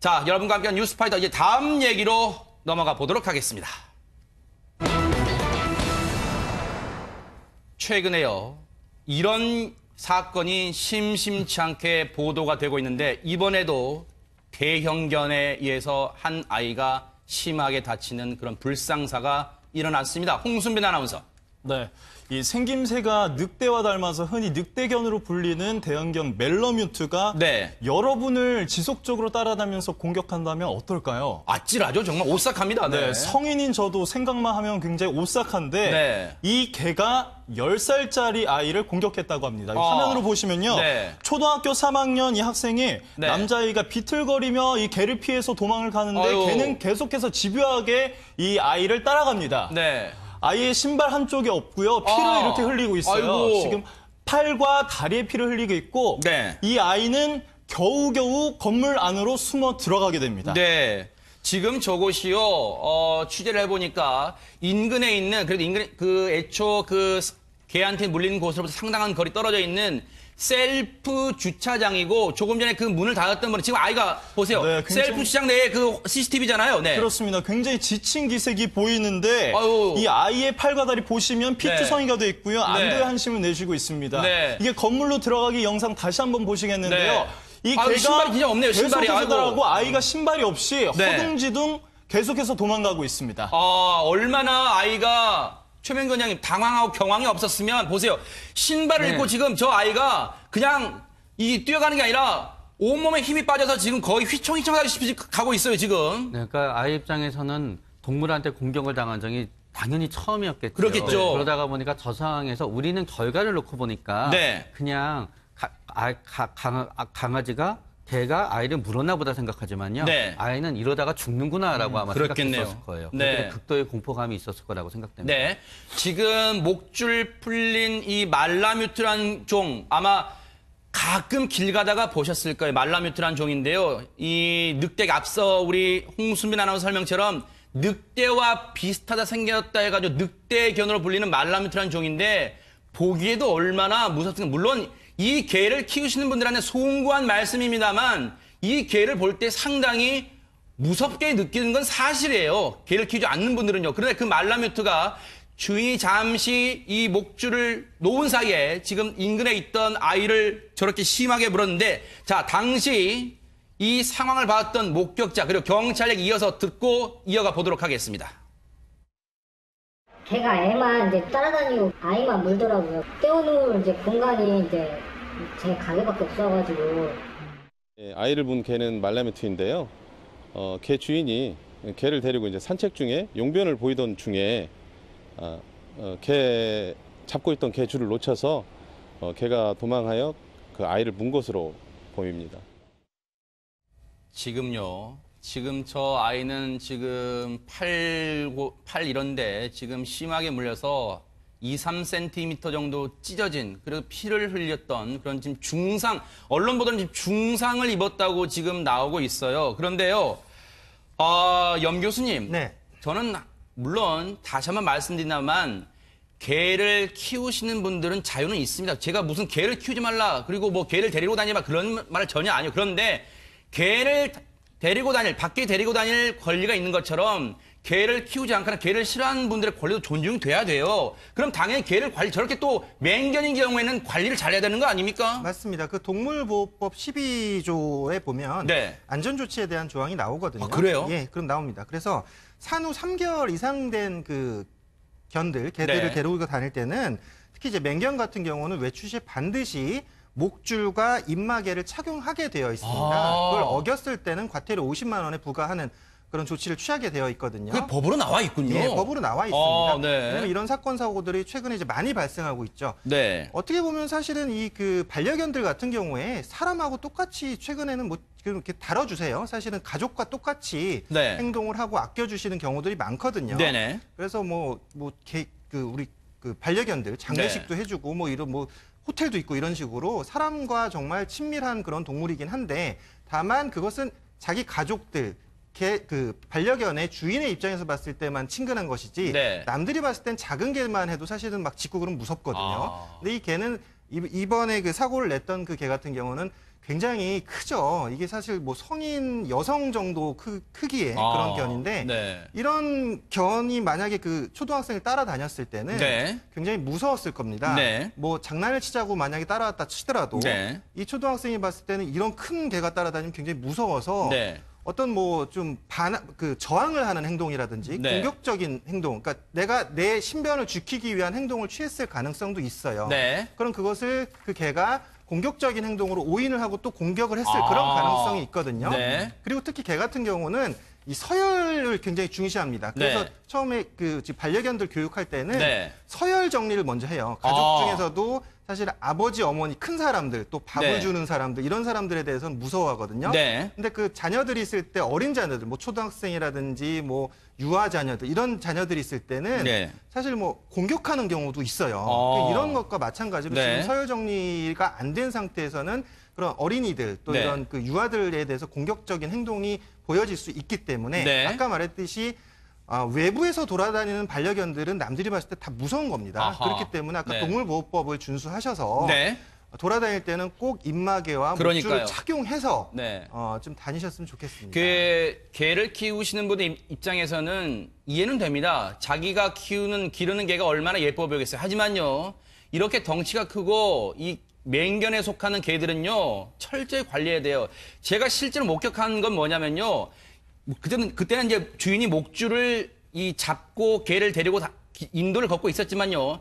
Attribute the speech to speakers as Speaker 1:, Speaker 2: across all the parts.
Speaker 1: 자, 여러분과 함께한 뉴스파이터 이제 다음 얘기로 넘어가 보도록 하겠습니다. 최근에요. 이런 사건이 심심치 않게 보도가 되고 있는데 이번에도 대형견에 의해서 한 아이가 심하게 다치는 그런 불상사가 일어났습니다. 홍순빈 아나운서.
Speaker 2: 네, 이 생김새가 늑대와 닮아서 흔히 늑대견으로 불리는 대형견 멜러뮤트가
Speaker 1: 네.
Speaker 2: 여러분을 지속적으로 따라다니면서 공격한다면 어떨까요?
Speaker 1: 아찔하죠. 정말 오싹합니다. 네.
Speaker 2: 네, 성인인 저도 생각만 하면 굉장히 오싹한데
Speaker 1: 네.
Speaker 2: 이 개가 10살짜리 아이를 공격했다고 합니다. 화면으로 보시면요.
Speaker 1: 네.
Speaker 2: 초등학교 3학년 이 학생이
Speaker 1: 네.
Speaker 2: 남자아이가 비틀거리며 이 개를 피해서 도망을 가는데
Speaker 1: 아유.
Speaker 2: 개는 계속해서 집요하게 이 아이를 따라갑니다.
Speaker 1: 네.
Speaker 2: 아이의 신발 한쪽이 없고요. 피를 이렇게 흘리고 있어요.
Speaker 1: 아이고.
Speaker 2: 지금 팔과 다리에 피를 흘리고 있고
Speaker 1: 네.
Speaker 2: 이 아이는 겨우겨우 건물 안으로 숨어 들어가게 됩니다.
Speaker 1: 네. 지금 저곳이요, 취재를 해보니까 인근에 있는, 그래도 애초 개한테 물리는 곳으로부터 상당한 거리 떨어져 있는 셀프 주차장이고 조금 전에 그 문을 닫았던 분은 지금 아이가 보세요.
Speaker 2: 네, 굉장히...
Speaker 1: 셀프 주차장 내에 그 CCTV잖아요. 네.
Speaker 2: 그렇습니다. 굉장히 지친 기색이 보이는데
Speaker 1: 아유.
Speaker 2: 이 아이의 팔과 다리 보시면 피투성이가 돼 있고요. 안도의 한심을 내쉬고 있습니다.
Speaker 1: 네.
Speaker 2: 이게 건물로 들어가기 영상 다시 한번 보시겠는데요.
Speaker 1: 네.
Speaker 2: 이 개가
Speaker 1: 신발이 진짜 없네요. 신발이.
Speaker 2: 계속해서 따라가고 아이가 신발이 없이
Speaker 1: 네.
Speaker 2: 허둥지둥 계속해서 도망가고 있습니다.
Speaker 1: 얼마나 아이가 최명근 장님 당황하고 경황이 없었으면 보세요. 신발을 입고 지금 저 아이가 그냥 뛰어가는 게 아니라 온몸에 힘이 빠져서 지금 거의 휘청휘청하게 가고 있어요, 지금.
Speaker 3: 네, 그러니까 아이 입장에서는 동물한테 공격을 당한 적이 당연히 처음이었겠죠.
Speaker 1: 그렇겠죠.
Speaker 3: 그러다가 보니까 저 상황에서 우리는 결과를 놓고 보니까
Speaker 1: 네.
Speaker 3: 그냥 강아지가 개가 아이를 물었나 보다 생각하지만요.
Speaker 1: 네.
Speaker 3: 아이는 이러다가 죽는구나라고 아마
Speaker 1: 그렇겠네요.
Speaker 3: 생각했었을 거예요.
Speaker 1: 네.
Speaker 3: 극도의 공포감이 있었을 거라고 생각됩니다.
Speaker 1: 네. 지금 목줄 풀린 이 말라뮤트란 종 아마 가끔 길 가다가 보셨을 거예요. 말라뮤트란 종인데요. 이 늑대가 앞서 우리 홍순빈 아나운서 설명처럼 늑대와 비슷하다 생겼다 해가지고 늑대견으로 불리는 말라뮤트란 종인데 보기에도 얼마나 무섭습니까? 물론 이 개를 키우시는 분들한테 송구한 말씀입니다만 이 개를 볼 때 상당히 무섭게 느끼는 건 사실이에요. 개를 키우지 않는 분들은요. 그런데 그 말라뮤트가 주인이 잠시 이 목줄을 놓은 사이에 지금 인근에 있던 아이를 저렇게 심하게 물었는데 자, 당시 이 상황을 봤던 목격자 그리고 경찰에게 이어서 듣고 이어가 보도록 하겠습니다.
Speaker 4: 걔가 애만 이제 따라다니고 아이만 물더라고요. 떼어놓을 이제 공간이 이제 제 가게밖에 없어가지고.
Speaker 5: 예, 아이를 문 개는 말라뮤트인데요. 개 주인이 개를 데리고 이제 산책 중에 용변을 보이던 중에 개 잡고 있던 개 줄을 놓쳐서 개가 도망하여 그 아이를 문 것으로 보입니다.
Speaker 1: 지금요. 지금 저 아이는 지금 팔 이런데 지금 심하게 물려서 2, 3cm 정도 찢어진 그리고 피를 흘렸던 그런 지금 중상, 언론 보도는 지금 중상을 입었다고 지금 나오고 있어요. 그런데요, 염 교수님.
Speaker 6: 네.
Speaker 1: 저는 물론 다시 한번 말씀드리나만 개를 키우시는 분들은 자유는 있습니다. 제가 무슨 개를 키우지 말라 그리고 뭐 개를 데리고 다니지 마 그런 말을 전혀 아니에요. 그런데 개를 밖에 데리고 다닐 권리가 있는 것처럼 개를 키우지 않거나 개를 싫어하는 분들의 권리도 존중돼야 돼요. 그럼 당연히 개를 저렇게 또 맹견인 경우에는 관리를 잘해야 되는 거 아닙니까?
Speaker 6: 맞습니다. 그 동물보호법 12조에 보면
Speaker 1: 네.
Speaker 6: 안전조치에 대한 조항이 나오거든요.
Speaker 1: 아, 그래요?
Speaker 6: 예, 그럼 나옵니다. 그래서 산후 3개월 이상 된 그 개들을
Speaker 1: 네.
Speaker 6: 데리고 다닐 때는 특히 이제 맹견 같은 경우는 외출 시 반드시 목줄과 입마개를 착용하게 되어 있습니다. 그걸 어겼을 때는 과태료 50만 원에 부과하는 그런 조치를 취하게 되어 있거든요.
Speaker 1: 그게 법으로 나와 있군요.
Speaker 6: 예, 법으로 나와 있습니다.
Speaker 1: 네.
Speaker 6: 왜냐면 이런 사건 사고들이 최근에 이제 많이 발생하고 있죠.
Speaker 1: 네.
Speaker 6: 어떻게 보면 사실은 이 그 반려견들 같은 경우에 사람하고 똑같이 최근에는 뭐 이렇게 다뤄주세요. 사실은 가족과 똑같이
Speaker 1: 네.
Speaker 6: 행동을 하고 아껴주시는 경우들이 많거든요.
Speaker 1: 네네.
Speaker 6: 그래서 우리 그 반려견들 장례식도
Speaker 1: 네.
Speaker 6: 해주고 뭐 이런 뭐 호텔도 있고 이런 식으로 사람과 정말 친밀한 그런 동물이긴 한데 다만 그것은 자기 가족들 그 반려견의 주인의 입장에서 봤을 때만 친근한 것이지
Speaker 1: 네.
Speaker 6: 남들이 봤을 땐 작은 개만 해도 사실은 막 짖고 그러면 무섭거든요. 근데 이 개는 이번에 그 사고를 냈던 그 개 같은 경우는 굉장히 크죠. 이게 사실 뭐 성인 여성 정도 크기의
Speaker 1: 아,
Speaker 6: 그런 견인데
Speaker 1: 네.
Speaker 6: 이런 견이 만약에 그 초등학생을 따라다녔을 때는
Speaker 1: 네.
Speaker 6: 굉장히 무서웠을 겁니다.
Speaker 1: 네.
Speaker 6: 뭐 장난을 치자고 만약에 따라왔다 치더라도
Speaker 1: 네.
Speaker 6: 이 초등학생이 봤을 때는 이런 큰 개가 따라다니면 굉장히 무서워서
Speaker 1: 네.
Speaker 6: 어떤 뭐 좀 저항을 하는 행동이라든지
Speaker 1: 네.
Speaker 6: 공격적인 행동, 그러니까 내가 내 신변을 지키기 위한 행동을 취했을 가능성도 있어요.
Speaker 1: 네.
Speaker 6: 그럼 그것을 그 개가 공격적인 행동으로 오인을 하고 또 공격을 했을
Speaker 1: 아.
Speaker 6: 그런 가능성이 있거든요.
Speaker 1: 네.
Speaker 6: 그리고 특히 개 같은 경우는 이 서열을 굉장히 중시합니다. 그래서
Speaker 1: 네.
Speaker 6: 처음에 그 반려견들 교육할 때는
Speaker 1: 네.
Speaker 6: 서열 정리를 먼저 해요. 가족
Speaker 1: 아.
Speaker 6: 중에서도 사실 아버지, 어머니, 큰 사람들, 또 밥을
Speaker 1: 네.
Speaker 6: 주는 사람들 이런 사람들에 대해서는 무서워하거든요.
Speaker 1: 네.
Speaker 6: 근데 그 자녀들이 있을 때 어린 자녀들, 뭐 초등학생이라든지 뭐 유아 자녀들 이런 자녀들이 있을 때는
Speaker 1: 네.
Speaker 6: 사실 뭐 공격하는 경우도 있어요.
Speaker 1: 어.
Speaker 6: 이런 것과 마찬가지로
Speaker 1: 네.
Speaker 6: 지금 서열 정리가 안 된 상태에서는 그런 어린이들 또
Speaker 1: 네.
Speaker 6: 이런 그 유아들에 대해서 공격적인 행동이 보여질 수 있기 때문에
Speaker 1: 네.
Speaker 6: 아까 말했듯이 외부에서 돌아다니는 반려견들은 남들이 봤을 때 다 무서운 겁니다.
Speaker 1: 아하.
Speaker 6: 그렇기 때문에 아까
Speaker 1: 네.
Speaker 6: 동물보호법을 준수하셔서
Speaker 1: 네.
Speaker 6: 돌아다닐 때는 꼭 입마개와
Speaker 1: 그러니까요.
Speaker 6: 목줄을 착용해서
Speaker 1: 네.
Speaker 6: 좀 다니셨으면 좋겠습니다.
Speaker 1: 그 개를 키우시는 분의 입장에서는 이해는 됩니다. 자기가 기르는 개가 얼마나 예뻐 보이겠어요. 하지만요, 이렇게 덩치가 크고 이 맹견에 속하는 개들은요, 철저히 관리해야 돼요. 제가 실제로 목격한 건 뭐냐면요, 그때는 이제 주인이 목줄을 잡고 개를 데리고 인도를 걷고 있었지만요,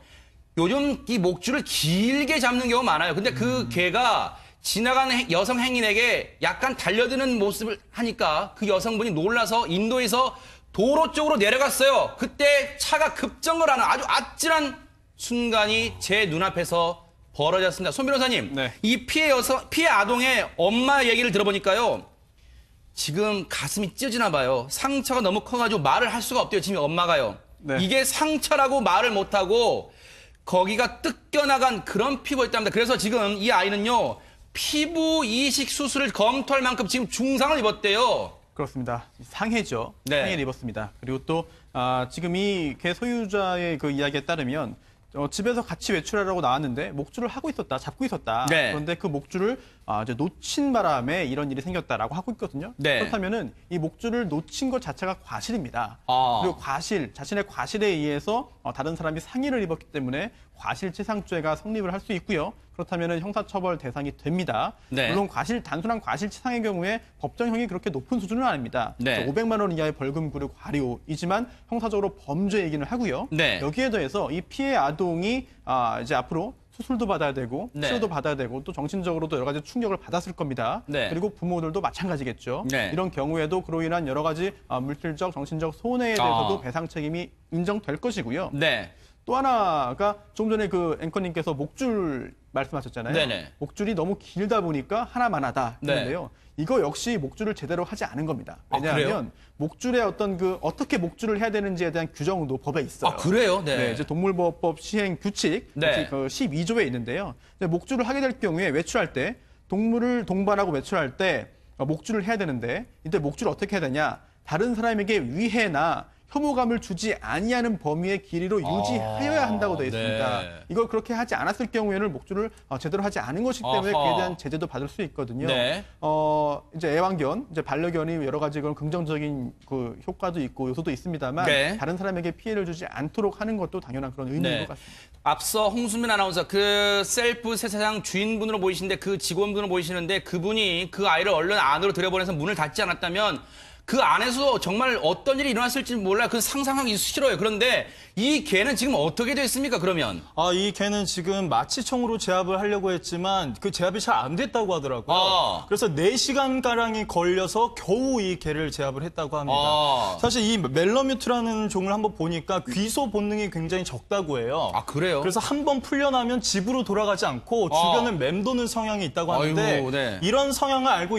Speaker 1: 요즘 이 목줄을 길게 잡는 경우가 많아요. 근데 그 개가 지나가는 여성 행인에게 약간 달려드는 모습을 하니까 그 여성분이 놀라서 인도에서 도로 쪽으로 내려갔어요. 그때 차가 급정을 하는 아주 아찔한 순간이 제 눈앞에서 벌어졌습니다. 손 변호사님,
Speaker 2: 네.
Speaker 1: 이 피해 아동의 엄마 얘기를 들어보니까요, 지금 가슴이 찢어지나 봐요. 상처가 너무 커가지고 말을 할 수가 없대요. 지금 엄마가요.
Speaker 2: 네.
Speaker 1: 이게 상처라고 말을 못하고 거기가 뜯겨나간 그런 피부였답니다. 그래서 지금 이 아이는요, 피부 이식 수술을 검토할 만큼 지금 중상을 입었대요.
Speaker 2: 그렇습니다. 상해죠.
Speaker 1: 네.
Speaker 2: 상해를 입었습니다. 그리고 또 지금 이 개 소유자의 그 이야기에 따르면 집에서 같이 외출하라고 나왔는데 목줄을 하고 있었다, 잡고 있었다.
Speaker 1: 네.
Speaker 2: 그런데 그 목줄을 이제 놓친 바람에 이런 일이 생겼다라고 하고 있거든요.
Speaker 1: 네.
Speaker 2: 그렇다면은 이 목줄을 놓친 것 자체가 과실입니다.
Speaker 1: 아.
Speaker 2: 그리고 자신의 과실에 의해서 다른 사람이 상해를 입었기 때문에 과실치상죄가 성립을 할 수 있고요. 그렇다면 형사처벌 대상이 됩니다.
Speaker 1: 네.
Speaker 2: 물론 단순한 과실치상의 경우에 법정형이 그렇게 높은 수준은 아닙니다.
Speaker 1: 네.
Speaker 2: 500만 원 이하의 벌금 구류 과료이지만 형사적으로 범죄이기는 하고요.
Speaker 1: 네.
Speaker 2: 여기에 더해서 이 피해 아동이 이제 앞으로 수술도 받아야 되고
Speaker 1: 네.
Speaker 2: 치료도 받아야 되고 또 정신적으로도 여러 가지 충격을 받았을 겁니다.
Speaker 1: 네.
Speaker 2: 그리고 부모들도 마찬가지겠죠.
Speaker 1: 네.
Speaker 2: 이런 경우에도 그로 인한 여러 가지 물질적, 정신적 손해에 대해서도 배상 책임이 인정될 것이고요.
Speaker 1: 네.
Speaker 2: 또 하나가 좀 전에 그 앵커님께서 목줄 말씀하셨잖아요.
Speaker 1: 네네.
Speaker 2: 목줄이 너무 길다 보니까 하나만 하다 했는데요. 이거 역시 목줄을 제대로 하지 않은 겁니다.
Speaker 1: 아, 그래요?
Speaker 2: 왜냐하면 목줄의 어떻게 목줄을 해야 되는지에 대한 규정도 법에 있어요.
Speaker 1: 아, 그래요? 네.
Speaker 2: 네, 이제 동물보호법 시행 규칙
Speaker 1: 네.
Speaker 2: 그 12조에 있는데요. 이제 목줄을 하게 될 경우에 외출할 때 동물을 동반하고 외출할 때 목줄을 해야 되는데 이때 목줄을 어떻게 해야 되냐? 다른 사람에게 위해나 혐오감을 주지 아니하는 범위의 길이로 유지하여야 한다고 되어 있습니다.
Speaker 1: 네.
Speaker 2: 이걸 그렇게 하지 않았을 경우에는 목줄을 제대로 하지 않은 것이기 때문에
Speaker 1: 아하.
Speaker 2: 그에 대한 제재도 받을 수 있거든요.
Speaker 1: 네.
Speaker 2: 이제 애완견, 이제 반려견이 여러 가지 그런 긍정적인 그 효과도 있고 요소도 있습니다만
Speaker 1: 네.
Speaker 2: 다른 사람에게 피해를 주지 않도록 하는 것도 당연한 그런 의미인
Speaker 1: 네.
Speaker 2: 것 같습니다.
Speaker 1: 앞서 홍수민 아나운서 그 셀프 세차장 주인분으로 보이시는데 그 직원분으로 보이시는데 그분이 그 아이를 얼른 안으로 들여보내서 문을 닫지 않았다면 그 안에서 정말 어떤 일이 일어났을지 몰라요. 그 상상하기 싫어요. 그런데 이 개는 지금 어떻게 됐습니까, 그러면?
Speaker 2: 이 개는 지금 마취총으로 제압을 하려고 했지만 그 제압이 잘 안 됐다고 하더라고요. 그래서 4시간가량이 걸려서 겨우 이 개를 제압을 했다고 합니다. 사실 이 멜러뮤트라는 종을 한번 보니까 귀소 본능이 굉장히 적다고 해요.
Speaker 1: 아, 그래요?
Speaker 2: 그래서 한번 풀려나면 집으로 돌아가지 않고 주변을 맴도는 성향이 있다고 하는데
Speaker 1: 아이고, 네.
Speaker 2: 이런 성향을 알고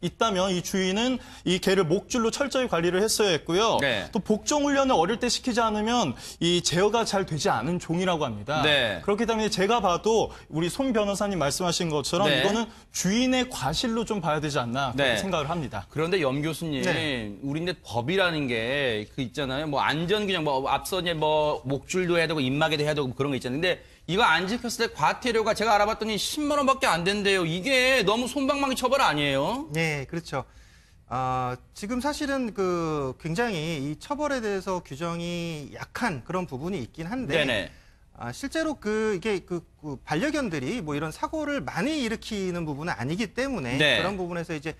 Speaker 2: 있다면 이 주인은 이 개를 목줄로 철저히 관리를 했어야 했고요.
Speaker 1: 네.
Speaker 2: 또 복종 훈련을 어릴 때 시키지 않으면 이 제어가 잘 되지 않은 종이라고 합니다.
Speaker 1: 네.
Speaker 2: 그렇기 때문에 제가 봐도 우리 손 변호사님 말씀하신 것처럼
Speaker 1: 네.
Speaker 2: 이거는 주인의 과실로 좀 봐야 되지 않나 그렇게
Speaker 1: 네.
Speaker 2: 생각을 합니다.
Speaker 1: 그런데 염 교수님,
Speaker 6: 네.
Speaker 1: 우리인데 법이라는 게 그 있잖아요. 뭐 안전균형, 뭐 앞서 이제 뭐 목줄도 해야 되고 입마개도 해야 되고 그런 거 있잖아요. 근데 이거 안 지켰을 때 과태료가 제가 알아봤더니 10만 원밖에 안 된대요. 이게 너무 솜방망이 처벌 아니에요?
Speaker 6: 네, 그렇죠. 지금 사실은 굉장히 이 처벌에 대해서 규정이 약한 그런 부분이 있긴 한데,
Speaker 1: 네네.
Speaker 6: 실제로 이게 반려견들이 뭐 이런 사고를 많이 일으키는 부분은 아니기 때문에
Speaker 1: 네.
Speaker 6: 그런 부분에서 이제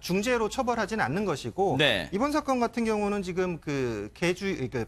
Speaker 6: 중죄로 처벌하지는 않는 것이고,
Speaker 1: 네.
Speaker 6: 이번 사건 같은 경우는 지금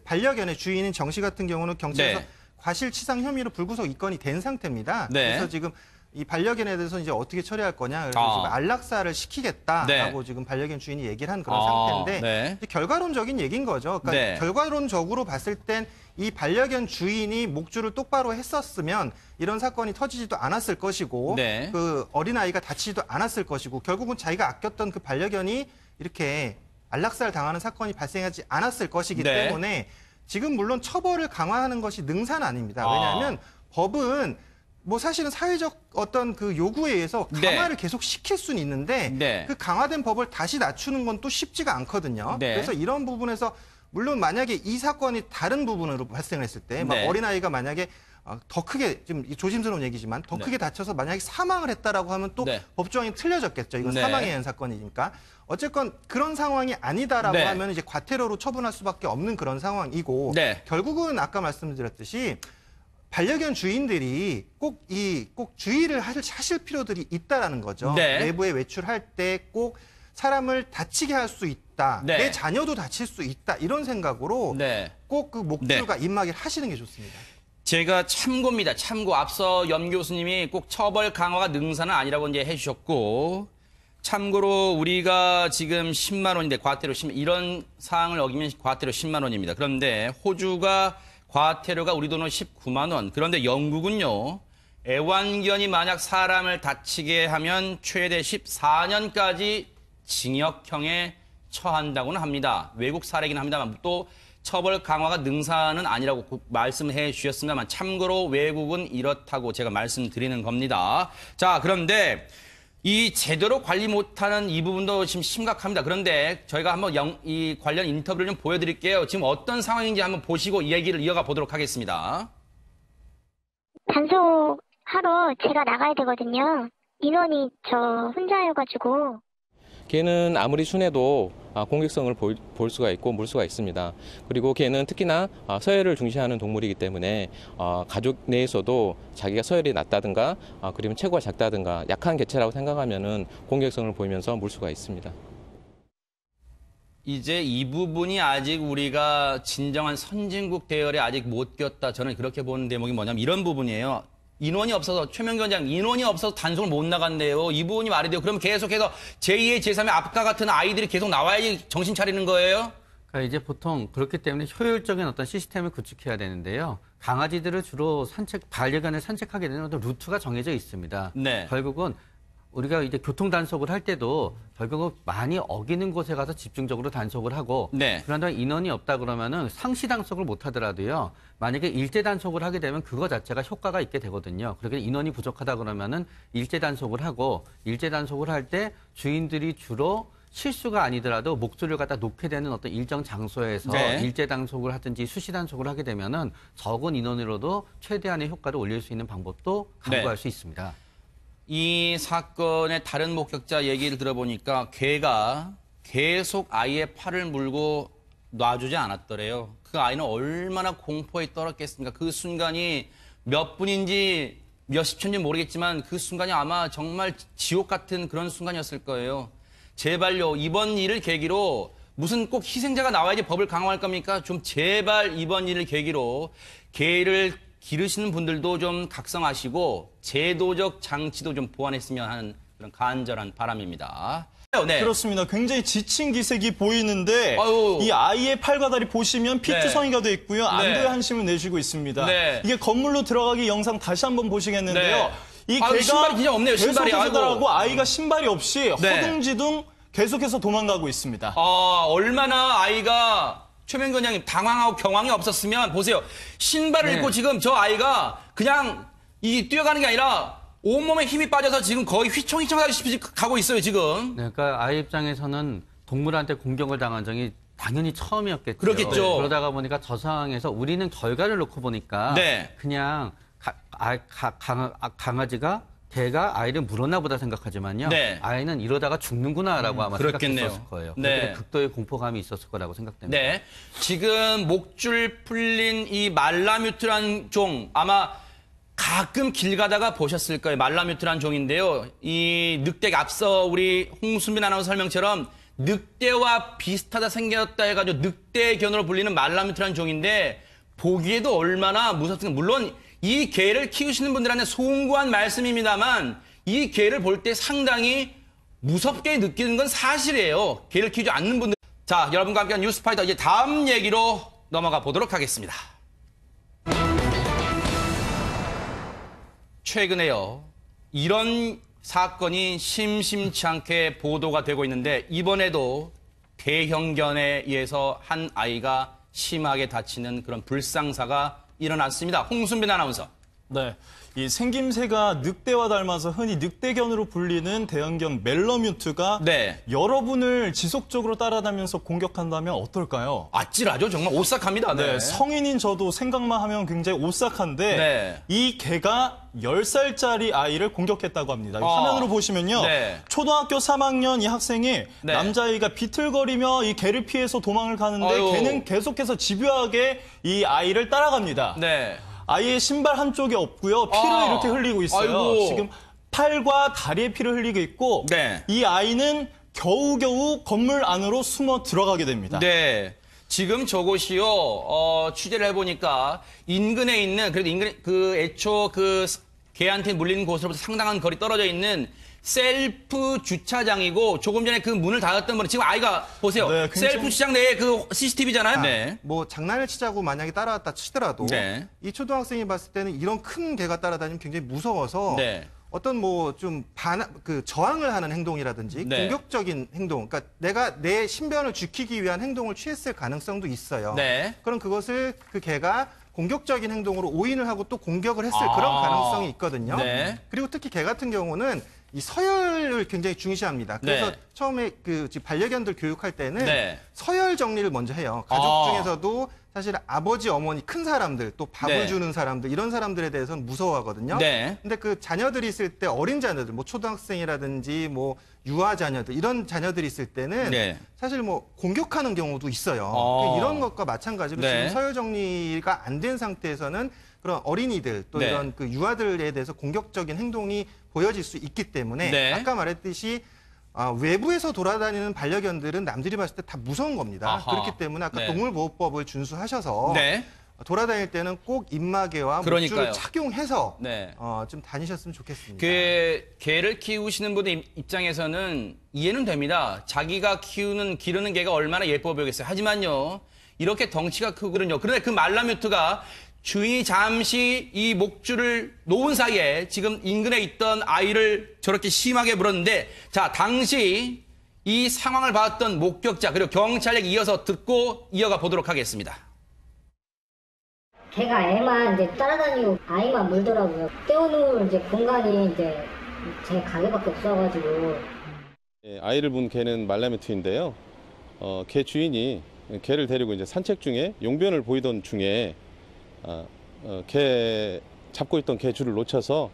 Speaker 6: 반려견의 주인인 정 씨 같은 경우는 경찰에서
Speaker 1: 네.
Speaker 6: 과실치상 혐의로 불구속 입건이 된 상태입니다.
Speaker 1: 네.
Speaker 6: 그래서 지금 이 반려견에 대해서 이제 어떻게 처리할 거냐, 그래서 지금 안락사를 시키겠다라고
Speaker 1: 네.
Speaker 6: 지금 반려견 주인이 얘기를 한 그런 상태인데,
Speaker 1: 네.
Speaker 6: 이제 결과론적인 얘기인 거죠. 그러니까
Speaker 1: 네.
Speaker 6: 결과론적으로 봤을 땐 이 반려견 주인이 목줄을 똑바로 했었으면 이런 사건이 터지지도 않았을 것이고,
Speaker 1: 네.
Speaker 6: 어린아이가 다치지도 않았을 것이고, 결국은 자기가 아꼈던 그 반려견이 이렇게 안락사를 당하는 사건이 발생하지 않았을 것이기
Speaker 1: 네.
Speaker 6: 때문에 지금 물론 처벌을 강화하는 것이 능사는 아닙니다. 왜냐하면 법은 뭐 사실은 사회적 어떤 요구에 의해서
Speaker 1: 네.
Speaker 6: 강화를 계속 시킬 수는 있는데,
Speaker 1: 네.
Speaker 6: 그 강화된 법을 다시 낮추는 건 또 쉽지가 않거든요.
Speaker 1: 네.
Speaker 6: 그래서 이런 부분에서 물론 만약에 이 사건이 다른 부분으로 발생을 했을 때, 막
Speaker 1: 네.
Speaker 6: 어린아이가 만약에 더 크게, 좀 조심스러운 얘기지만 더
Speaker 1: 네.
Speaker 6: 크게 다쳐서 만약에 사망을 했다라고 하면 또
Speaker 1: 네.
Speaker 6: 법조항이 틀려졌겠죠. 이건
Speaker 1: 네.
Speaker 6: 사망에 의한 사건이니까. 어쨌건 그런 상황이 아니다라고
Speaker 1: 네.
Speaker 6: 하면 이제 과태료로 처분할 수밖에 없는 그런 상황이고,
Speaker 1: 네.
Speaker 6: 결국은 아까 말씀드렸듯이 반려견 주인들이 꼭 주의를 하실 필요들이 있다라는 거죠.
Speaker 1: 네.
Speaker 6: 외부에 외출할 때 꼭 사람을 다치게 할 수 있다.
Speaker 1: 네.
Speaker 6: 내 자녀도 다칠 수 있다. 이런 생각으로
Speaker 1: 네.
Speaker 6: 꼭 목줄과 입마개를 하시는 게 좋습니다.
Speaker 1: 제가 참고입니다. 참고. 앞서 염 교수님이 꼭 처벌 강화가 능사는 아니라고 이제 해주셨고, 참고로 우리가 지금 10만 원인데 과태료 10만, 이런 사항을 어기면 과태료 10만 원입니다. 그런데 호주가 과태료가 우리 돈으로 19만 원. 그런데 영국은요, 애완견이 만약 사람을 다치게 하면 최대 14년까지 징역형에 처한다고는 합니다. 외국 사례긴 합니다만 또 처벌 강화가 능사는 아니라고 말씀해 주셨습니다만 참고로 외국은 이렇다고 제가 말씀드리는 겁니다. 자, 그런데 이 제대로 관리 못하는 이 부분도 지금 심각합니다. 그런데 저희가 한번 이 관련 인터뷰를 좀 보여드릴게요. 지금 어떤 상황인지 한번 보시고 이 얘기를 이어가 보도록 하겠습니다.
Speaker 7: 단속하러 제가 나가야 되거든요. 인원이 저 혼자여가지고.
Speaker 8: 개는 아무리 순해도 공격성을 볼 수가 있고 물 수가 있습니다. 그리고 개는 특히나 서열을 중시하는 동물이기 때문에 가족 내에서도 자기가 서열이 낮다든가 그리고 체구가 작다든가 약한 개체라고 생각하면은 공격성을 보이면서 물 수가 있습니다.
Speaker 1: 이제 이 부분이 아직 우리가 진정한 선진국 대열에 아직 못 꼈다. 저는 그렇게 보는 대목이 뭐냐면 이런 부분이에요. 인원이 없어서, 최명규 원장, 인원이 없어서 단속을 못 나간대요. 이 부분이 말이 돼요. 그러면 계속해서 제2의 제3의 아까 같은 아이들이 계속 나와야지 정신 차리는 거예요?
Speaker 3: 그러니까 이제 보통 그렇기 때문에 효율적인 어떤 시스템을 구축해야 되는데요. 강아지들을 주로 반려견을 산책하게 되는 어떤 루트가 정해져 있습니다.
Speaker 1: 네.
Speaker 3: 결국은 우리가 이제 교통 단속을 할 때도 결국은 많이 어기는 곳에 가서 집중적으로 단속을 하고
Speaker 1: 네.
Speaker 3: 그런 다음에 인원이 없다 그러면은 상시 단속을 못 하더라도요. 만약에 일제 단속을 하게 되면 그거 자체가 효과가 있게 되거든요. 그렇게 인원이 부족하다 그러면은 일제 단속을 하고 일제 단속을 할 때 주인들이 주로 실수가 아니더라도 목줄을 갖다 놓게 되는 어떤 일정 장소에서
Speaker 1: 네.
Speaker 3: 일제 단속을 하든지 수시 단속을 하게 되면은 적은 인원으로도 최대한의 효과를 올릴 수 있는 방법도 강구할 수 있습니다.
Speaker 1: 이 사건의 다른 목격자 얘기를 들어보니까 개가 계속 아이의 팔을 물고 놔주지 않았더래요. 그 아이는 얼마나 공포에 떨었겠습니까? 그 순간이 몇 분인지 몇십 초인지 모르겠지만 그 순간이 아마 정말 지옥 같은 그런 순간이었을 거예요. 제발요, 이번 일을 계기로 무슨 꼭 희생자가 나와야지 법을 강화할 겁니까? 좀 제발 이번 일을 계기로 개를 기르시는 분들도 좀 각성하시고 제도적 장치도 좀 보완했으면 하는 그런 간절한 바람입니다. 네.
Speaker 2: 그렇습니다. 굉장히 지친 기색이 보이는데
Speaker 1: 아유.
Speaker 2: 이 아이의 팔과 다리 보시면 피투성이가 돼 있고요. 안도의 한심을 내쉬고 있습니다.
Speaker 1: 네.
Speaker 2: 이게 건물로 들어가기 영상 다시 한번 보시겠는데요.
Speaker 1: 네.
Speaker 2: 이
Speaker 1: 아유,
Speaker 2: 개가
Speaker 1: 신발이 진짜 없네요, 신발이.
Speaker 2: 계속해서
Speaker 1: 아이고.
Speaker 2: 따라가고 아이가 신발이 없이
Speaker 1: 네.
Speaker 2: 허둥지둥 계속해서 도망가고 있습니다.
Speaker 1: 얼마나 아이가 최명근 양님 당황하고 경황이 없었으면 보세요. 신발을 입고 지금 저 아이가 그냥 뛰어가는 게 아니라 온몸에 힘이 빠져서 지금 거의 휘청휘청하다시피 가고 있어요, 지금.
Speaker 3: 네, 그러니까 아이 입장에서는 동물한테 공격을 당한 적이 당연히 처음이었겠죠.
Speaker 1: 그렇겠죠.
Speaker 3: 그러다가 보니까 저 상황에서 우리는 결과를 놓고 보니까
Speaker 1: 네.
Speaker 3: 그냥 강아지가 개가 아이를 물었나 보다 생각하지만요.
Speaker 1: 네.
Speaker 3: 아이는 이러다가 죽는구나라고 아마
Speaker 1: 그렇겠네요.
Speaker 3: 생각했을 거예요.
Speaker 1: 네.
Speaker 3: 그렇게 극도의 공포감이 있었을 거라고 생각됩니다.
Speaker 1: 네. 지금 목줄 풀린 이 말라뮤트란 종 아마 가끔 길 가다가 보셨을 거예요. 말라뮤트란 종인데요. 이 늑대가 앞서 우리 홍순빈 아나운서 설명처럼 늑대와 비슷하다 생겼다 해가지고 늑대견으로 불리는 말라뮤트란 종인데 보기에도 얼마나 무섭습니까? 물론 이 개를 키우시는 분들한테 송구한 말씀입니다만 이 개를 볼 때 상당히 무섭게 느끼는 건 사실이에요. 개를 키우지 않는 분들. 자, 여러분과 함께한 뉴스파이터 이제 다음 얘기로 넘어가 보도록 하겠습니다. 최근에요. 이런 사건이 심심치 않게 보도가 되고 있는데 이번에도 대형견에 의해서 한 아이가 심하게 다치는 그런 불상사가 일어났습니다. 홍순빈 아나운서.
Speaker 2: 네. 이 생김새가 늑대와 닮아서 흔히 늑대견으로 불리는 대형견 멜러뮤트가
Speaker 1: 네.
Speaker 2: 여러분을 지속적으로 따라다니면서 공격한다면 어떨까요?
Speaker 1: 아찔하죠. 정말 오싹합니다. 네.
Speaker 2: 네, 성인인 저도 생각만 하면 굉장히 오싹한데
Speaker 1: 네.
Speaker 2: 이 개가 10살짜리 아이를 공격했다고 합니다. 화면으로 보시면요.
Speaker 1: 네.
Speaker 2: 초등학교 3학년 이 학생이
Speaker 1: 네.
Speaker 2: 남자아이가 비틀거리며 이 개를 피해서 도망을 가는데
Speaker 1: 아유.
Speaker 2: 개는 계속해서 집요하게 이 아이를 따라갑니다.
Speaker 1: 네.
Speaker 2: 아이의 신발 한쪽이 없고요. 피를 이렇게 흘리고 있어요.
Speaker 1: 아이고.
Speaker 2: 지금 팔과 다리에 피를 흘리고 있고
Speaker 1: 네.
Speaker 2: 이 아이는 겨우겨우 건물 안으로 숨어 들어가게 됩니다.
Speaker 1: 네. 지금 저곳이요, 취재를 해보니까 인근에 있는, 그래도 인근에, 애초 개한테 물리는 곳으로부터 상당한 거리 떨어져 있는 셀프 주차장이고 조금 전에 그 문을 닫았던 분은 지금 아이가 보세요.
Speaker 2: 네, 굉장히...
Speaker 1: 셀프 주차장 내에 그 CCTV잖아요. 네.
Speaker 6: 뭐 장난을 치자고 만약에 따라왔다 치더라도
Speaker 1: 네.
Speaker 6: 이 초등학생이 봤을 때는 이런 큰 개가 따라다니면 굉장히 무서워서
Speaker 1: 네.
Speaker 6: 어떤 뭐 좀 저항을 하는 행동이라든지
Speaker 1: 네.
Speaker 6: 공격적인 행동, 그러니까 내가 내 신변을 지키기 위한 행동을 취했을 가능성도 있어요.
Speaker 1: 네.
Speaker 6: 그럼 그것을 그 개가 공격적인 행동으로 오인을 하고 또 공격을 했을 그런 가능성이 있거든요.
Speaker 1: 네.
Speaker 6: 그리고 특히 개 같은 경우는 이 서열을 굉장히 중시합니다. 그래서
Speaker 1: 네.
Speaker 6: 처음에 반려견들 교육할 때는
Speaker 1: 네.
Speaker 6: 서열 정리를 먼저 해요. 가족 중에서도 사실 아버지, 어머니, 큰 사람들, 또 밥을
Speaker 1: 네.
Speaker 6: 주는 사람들, 이런 사람들에 대해서는 무서워하거든요.
Speaker 1: 네.
Speaker 6: 근데 그 자녀들이 있을 때 어린 자녀들, 뭐 초등학생이라든지 뭐 유아 자녀들, 이런 자녀들이 있을 때는
Speaker 1: 네.
Speaker 6: 사실 뭐 공격하는 경우도 있어요. 이런 것과 마찬가지로
Speaker 1: 네.
Speaker 6: 지금 서열 정리가 안 된 상태에서는 그런 어린이들 또
Speaker 1: 네.
Speaker 6: 이런 유아들에 대해서 공격적인 행동이 보여질 수 있기 때문에
Speaker 1: 네.
Speaker 6: 아까 말했듯이 외부에서 돌아다니는 반려견들은 남들이 봤을 때 다 무서운 겁니다.
Speaker 1: 아하.
Speaker 6: 그렇기 때문에 아까
Speaker 1: 네.
Speaker 6: 동물보호법을 준수하셔서
Speaker 1: 네.
Speaker 6: 돌아다닐 때는 꼭 입마개와
Speaker 1: 그러니까요.
Speaker 6: 목줄을 착용해서
Speaker 1: 네.
Speaker 6: 좀 다니셨으면 좋겠습니다.
Speaker 1: 개를 키우시는 분의 입장에서는 이해는 됩니다. 자기가 기르는 개가 얼마나 예뻐 보이겠어요. 하지만요, 이렇게 덩치가 크거든요. 그런데 그 말라뮤트가 주인이 잠시 이 목줄을 놓은 사이에 지금 인근에 있던 아이를 저렇게 심하게 물었는데, 자, 당시 이 상황을 봤던 목격자 그리고 경찰에게 이어서 듣고 이어가 보도록 하겠습니다.
Speaker 4: 걔가 애만 이제 따라다니고 아이만 물더라고요. 떼어놓을 이제 공간이 이제 제 가게밖에 없어가지고.
Speaker 5: 아이를 문 개는 말라뮤트인데요. 개 주인이 개를 데리고 이제 산책 중에 용변을 보이던 중에 개 잡고 있던 개 줄을 놓쳐서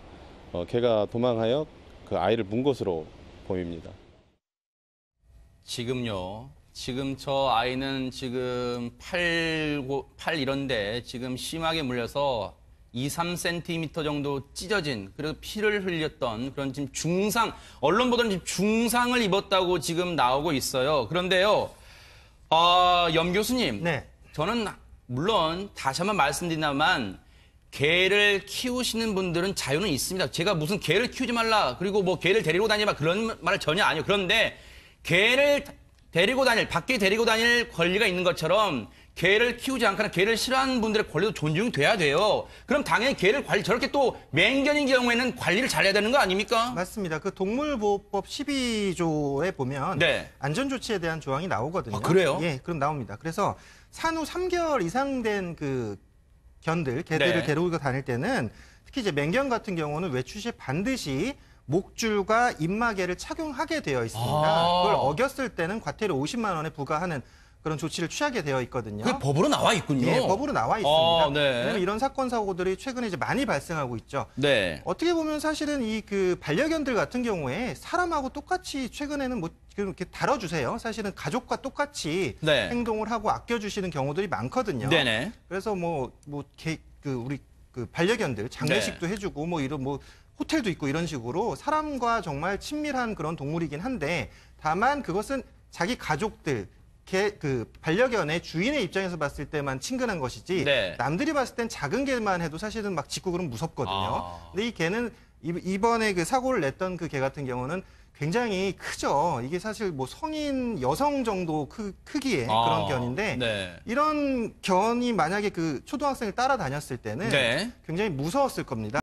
Speaker 5: 개가 도망하여 그 아이를 문 것으로 보입니다.
Speaker 1: 지금 저 아이는 지금 팔 이런데 지금 심하게 물려서 2, 3cm 정도 찢어진, 그리고 피를 흘렸던 그런 지금 언론 보도는 지금 중상을 입었다고 지금 나오고 있어요. 그런데요, 염 교수님.
Speaker 6: 네.
Speaker 1: 저는 물론 다시 한번 말씀드리나만 개를 키우시는 분들은 자유는 있습니다. 제가 무슨 개를 키우지 말라, 그리고 뭐 개를 데리고 다니지 마, 그런 말을 전혀 아니에요. 그런데 개를 밖에 데리고 다닐 권리가 있는 것처럼 개를 키우지 않거나 개를 싫어하는 분들의 권리도 존중돼야 돼요. 그럼 당연히 개를 저렇게 또 맹견인 경우에는 관리를 잘해야 되는 거 아닙니까?
Speaker 6: 맞습니다. 그 동물보호법 12조에 보면
Speaker 1: 네.
Speaker 6: 안전조치에 대한 조항이 나오거든요.
Speaker 1: 아, 그래요?
Speaker 6: 예, 그럼 나옵니다. 그래서 산후 3개월 이상 된 그 개들을
Speaker 1: 네.
Speaker 6: 데리고 다닐 때는 특히 이제 맹견 같은 경우는 외출 시 반드시 목줄과 입마개를 착용하게 되어 있습니다. 그걸 어겼을 때는 과태료 50만 원에 부과하는 그런 조치를 취하게 되어 있거든요.
Speaker 1: 그게 법으로 나와 있군요.
Speaker 6: 예, 법으로 나와 있습니다.
Speaker 1: 네.
Speaker 6: 왜냐면 이런 사건 사고들이 최근에 이제 많이 발생하고 있죠.
Speaker 1: 네.
Speaker 6: 어떻게 보면 사실은 이 그 반려견들 같은 경우에 사람하고 똑같이 최근에는 뭐 이렇게 다뤄주세요. 사실은 가족과 똑같이
Speaker 1: 네.
Speaker 6: 행동을 하고 아껴주시는 경우들이 많거든요.
Speaker 1: 네네.
Speaker 6: 그래서 우리 그 반려견들 장례식도
Speaker 1: 네.
Speaker 6: 해주고 뭐 이런 뭐 호텔도 있고 이런 식으로 사람과 정말 친밀한 그런 동물이긴 한데 다만 그것은 자기 가족들 그 반려견의 주인의 입장에서 봤을 때만 친근한 것이지
Speaker 1: 네.
Speaker 6: 남들이 봤을 땐 작은 개만 해도 사실은 막 짖고 그러면 무섭거든요. 근데 이 개는 이번에 그 사고를 냈던 그 개 같은 경우는 굉장히 크죠. 이게 사실 뭐 성인 여성 정도 크기의 그런 견인데
Speaker 1: 네.
Speaker 6: 이런 견이 만약에 그 초등학생을 따라다녔을 때는
Speaker 1: 네.
Speaker 6: 굉장히 무서웠을 겁니다.